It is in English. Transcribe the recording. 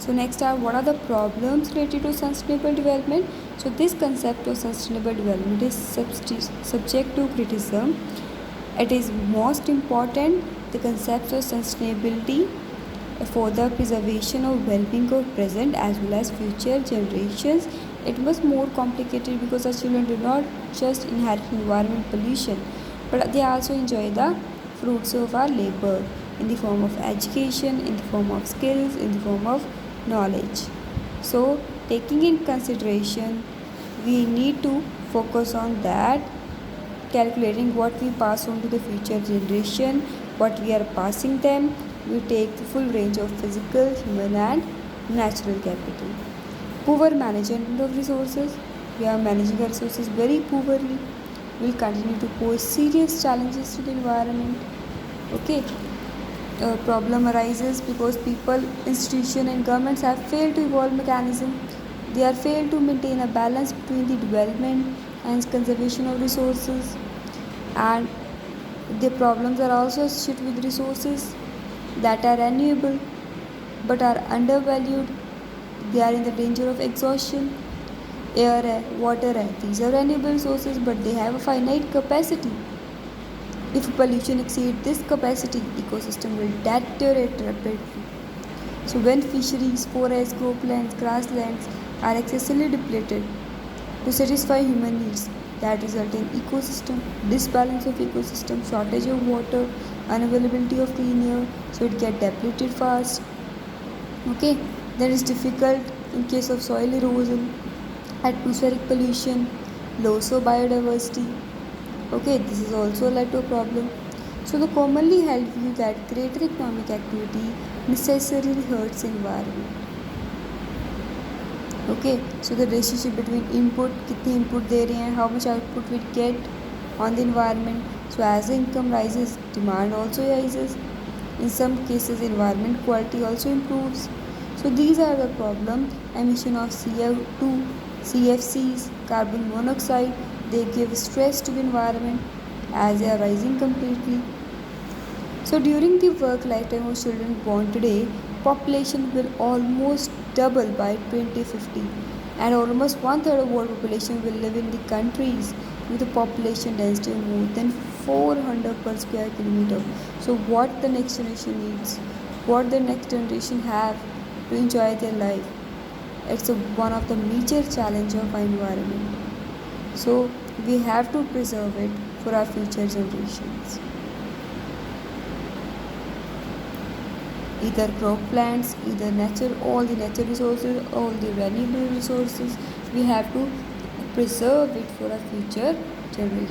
So next are what are the problems related to sustainable development. So this concept of sustainable development is subject to criticism. It is most important the concepts of sustainability for the preservation of well-being of present as well as future generations. It was more complicated because our children do not just inherit environment pollution, but they also enjoy the fruits of our labor in the form of education, in the form of skills, in the form of knowledge. So taking in consideration, we need to focus on that, calculating what we pass on to the future generation, what we are passing them. We take the full range of physical, human and natural capital. Poor management of resources. We are managing our resources very poorly. Will continue to pose serious challenges to the environment. Okay. Problem arises because people, institutions and governments have failed to evolve mechanism. They are failed to maintain a balance between the development and conservation of resources, and the problems are also associated with resources that are renewable but are undervalued. They are in the danger of exhaustion. Air, water, these are renewable resources, but they have a finite capacity. If pollution exceeds this capacity, ecosystem will deteriorate rapidly. So when fisheries, forests, croplands, grasslands are excessively depleted to satisfy human needs, that result in ecosystem disbalance of ecosystem, shortage of water, unavailability of clean air, so it get depleted fast. Okay, then it's difficult in case of soil erosion, atmospheric pollution, loss of biodiversity. Okay, this is also led to a problem. So the commonly held view that greater economic activity necessarily hurts environment. Okay, so the relationship between input, कितनी input दे रहे हैं, how much output we get on the environment. So as the income rises, demand also rises. In some cases, environment quality also improves. So these are the problems. Emission of CO2, CFCs, carbon monoxide, they give stress to the environment as they are rising completely. So during the work lifetime of children born today, population will almost double by 2050, and almost one-third of world population will live in the countries with a population density of more than 400 per square kilometer. So what the next generation needs, what the next generation have to enjoy their life, it's one of the major challenge of our environment. So we have to preserve it for our future generations. Either crop plants, either all the natural resources, all the renewable resources, we have to preserve it for our future generation.